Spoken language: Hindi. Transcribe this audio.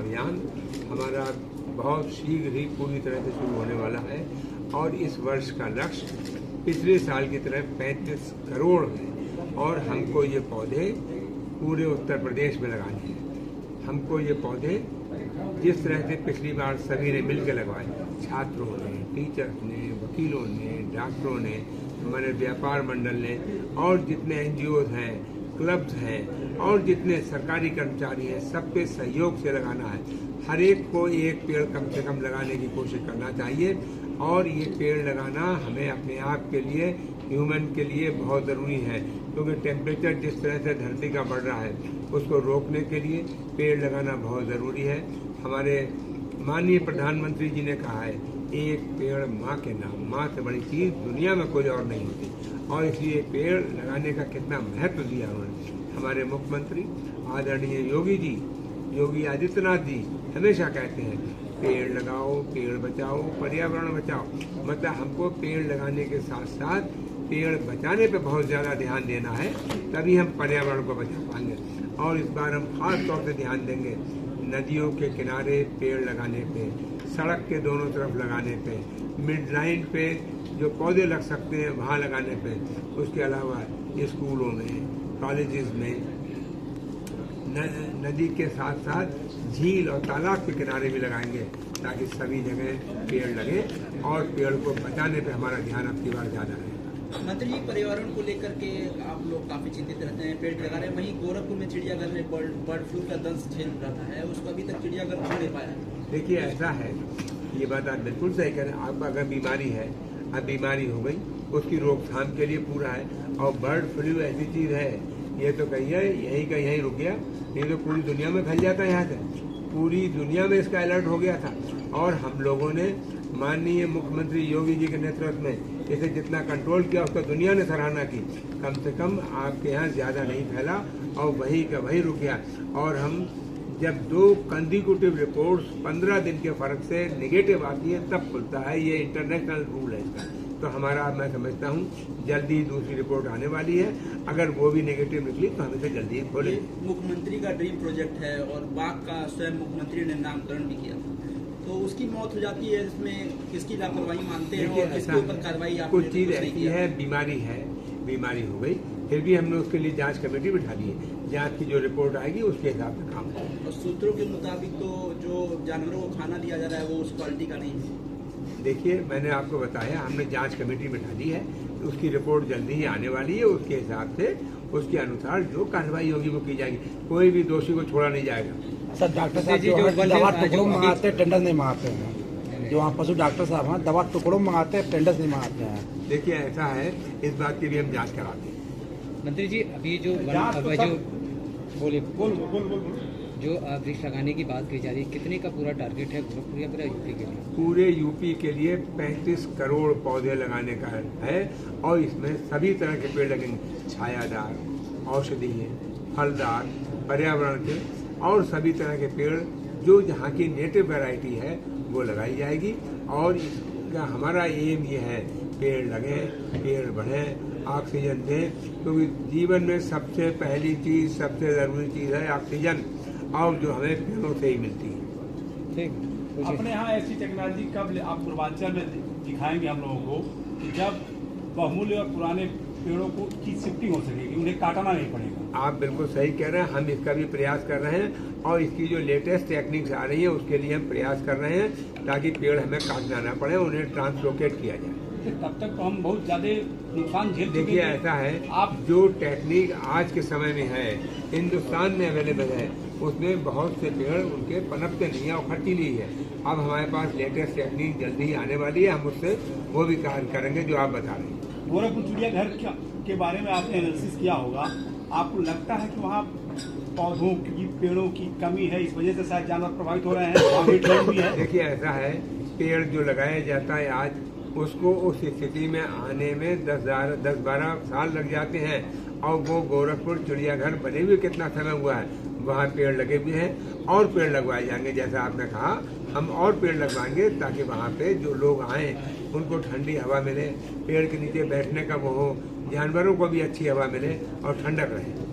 अभियान हमारा बहुत शीघ्र ही पूरी तरह से शुरू होने वाला है और इस वर्ष का लक्ष्य पिछले साल की तरह 35 करोड़ है और हमको ये पौधे पूरे उत्तर प्रदेश में लगाने हैं। हमको ये पौधे जिस तरह से पिछली बार सभी ने मिलकर लगवाए, छात्रों ने, टीचर्स ने, वकीलों ने, डॉक्टरों ने, हमारे व्यापार मंडल ने और जितने एनजीओ हैं, क्लब्स हैं और जितने सरकारी कर्मचारी हैं, सबके सहयोग से लगाना है। हर एक को एक पेड़ कम से कम लगाने की कोशिश करना चाहिए और ये पेड़ लगाना हमें अपने आप के लिए, ह्यूमन के लिए बहुत ज़रूरी है, क्योंकि टेम्परेचर जिस तरह से धरती का बढ़ रहा है उसको रोकने के लिए पेड़ लगाना बहुत ज़रूरी है। हमारे माननीय प्रधानमंत्री जी ने कहा है, एक पेड़ माँ के नाम, माँ से बड़ी चीज़ दुनिया में कोई और नहीं होती और इसलिए पेड़ लगाने का कितना महत्व दिया उन्होंने। हमारे मुख्यमंत्री आदरणीय योगी आदित्यनाथ जी हमेशा कहते हैं, पेड़ लगाओ, पेड़ बचाओ, पर्यावरण बचाओ। मतलब हमको पेड़ लगाने के साथ साथ पेड़ बचाने पे बहुत ज़्यादा ध्यान देना है, तभी हम पर्यावरण को बचा पाएंगे। और इस बार हम खास तौर से ध्यान देंगे नदियों के किनारे पेड़ लगाने पे, सड़क के दोनों तरफ लगाने पे, मिड लाइन पे जो पौधे लग सकते हैं वहाँ लगाने पे। उसके अलावा स्कूलों में, कॉलेजेस में, नदी के साथ साथ झील और तालाब के किनारे भी लगाएंगे ताकि सभी जगह पेड़ लगे और पेड़ को बचाने पे हमारा ध्यान अब की बार ज़्यादा है। मंत्री जी, पर्यावरण को लेकर के आप लोग काफी चिंतित रहते हैं, पेड़ लगा रहे हैं। वहीं गोरखपुर में चिड़ियाघर में बर्ड फ्लू का दंश झेल रहा है, उसको अभी तक चिड़ियाघर खोल नहीं पाया है। देखिए ऐसा है, ये बात आप बिल्कुल सही कह रहे हैं। आपको अगर बीमारी है, अब बीमारी हो गई, उसकी रोकथाम के लिए पूरा है। और बर्ड फ्लू ऐसी चीज़ है, ये तो कहिए यहीं का यहीं रुक गया, नहीं तो पूरी दुनिया में फैल जाता है। यहाँ से पूरी दुनिया में इसका अलर्ट हो गया था और हम लोगों ने माननीय मुख्यमंत्री योगी जी के नेतृत्व में इसे जितना कंट्रोल किया उसका दुनिया ने सराहना की। कम से कम आपके यहाँ ज़्यादा नहीं फैला और वही का वही रुक गया। और हम जब 2 कंसेक्यूटिव रिपोर्ट्स 15 दिन के फर्क से नेगेटिव आती है तब खुलता है, ये इंटरनेशनल रूल है इसका। तो हमारा मैं समझता हूँ जल्दी दूसरी रिपोर्ट आने वाली है, अगर वो भी नेगेटिव निकली तो हम इसे जल्दी ही खोलेंगे। मुख्यमंत्री का ड्रीम प्रोजेक्ट है और बाघ का स्वयं मुख्यमंत्री ने नामकरण भी किया, तो उसकी मौत हो जाती है, इसमें किसकी लापरवाही मानते हैं और किसके ऊपर कार्रवाई? कुछ चीज़ ऐसी है, बीमारी हो गई, फिर भी हमने उसके लिए जांच कमेटी बिठा दी है। जांच की जो रिपोर्ट आएगी उसके हिसाब से काम होगा। और सूत्रों के मुताबिक तो जो जानवरों को खाना दिया जा रहा है वो उस क्वालिटी का नहीं है। देखिए मैंने आपको बताया, हमने जांच कमेटी बिठा दी है, उसकी रिपोर्ट जल्दी ही आने वाली है। उसके हिसाब से उसके अनुसार जो कार्रवाई होगी वो की जाएगी, कोई भी दोषी को छोड़ा नहीं जाएगा। सर डॉक्टर साहब दवा टुकड़ों मंगाते हैं, टेंडर नहीं मंगाते हैं। जो वहाँ पशु डॉक्टर साहब हैं दवा टुकड़ों मंगाते हैं, टेंडर नहीं मंगाते हैं। देखिए ऐसा है, इस बात की भी हम जांच कराते हैं। मंत्री जी, अभी जो जो वृक्ष लगाने की बात की जा रही है, कितने का पूरा टारगेट है गोरखपुर या पूरा यूपी के लिए? पूरे यूपी के लिए 35 करोड़ पौधे लगाने का है और इसमें सभी तरह के पेड़ लगेंगे, छायादार, औषधीय, फलदार, पर्यावरण के और सभी तरह के पेड़ जो जहाँ की नेटिव वैरायटी है वो लगाई जाएगी। और इसका हमारा एम ये है, पेड़ लगें, पेड़ बढ़ें, ऑक्सीजन दें, क्योंकि जीवन में सबसे पहली चीज़, सबसे ज़रूरी चीज़ है ऑक्सीजन, और जो हमें पेड़ों से ही मिलती है। ठीक, अपने यहाँ ऐसी टेक्नोलॉजी कब आप पूर्वांचल में दिखाएंगे हम लोगों को कि जब बहुमूल्य और पुराने पेड़ों को की शिफ्टिंग हो सकेगी, उन्हें काटना नहीं पड़ेगा? आप बिल्कुल सही कह रहे हैं, हम इसका भी प्रयास कर रहे हैं और इसकी जो लेटेस्ट टेक्निक्स आ रही है उसके लिए हम प्रयास कर रहे हैं ताकि पेड़ हमें काटना ना पड़े, उन्हें ट्रांसलोकेट किया जाए। तब तक तो हम बहुत ज़्यादा नुकसान झेल। देखिए ऐसा है, आप जो टेक्निक आज के समय में है, हिंदुस्तान में अवेलेबल है, उसमें बहुत से पेड़ उनके पनपते नहीं है और खर्चीली है। अब हमारे पास लेटेस्ट टेक्निक जल्दी ही आने वाली है, हम उससे वो भी कार्य करेंगे जो आप बता रहे हैं। गोरखपुर चिड़ियाघर के बारे में आपने एनालिसिस किया होगा, आपको लगता है कि वहाँ पौधों की, पेड़ों की कमी है, इस वजह से शायद जानवर प्रभावित हो रहे हैं? देखिए ऐसा है, पेड़ जो लगाया जाता है आज, उसको उस स्थिति में आने में 10-12 साल लग जाते हैं और वो गोरखपुर चिड़ियाघर बने हुए कितना समय हुआ है, वहाँ पेड़ लगे हुए हैं और पेड़ लगवाए जाएंगे। जैसा आपने कहा, हम और पेड़ लगवाएंगे ताकि वहाँ पे जो लोग आएँ उनको ठंडी हवा मिले, पेड़ के नीचे बैठने का वो हो, जानवरों को भी अच्छी हवा मिले और ठंडक रहे।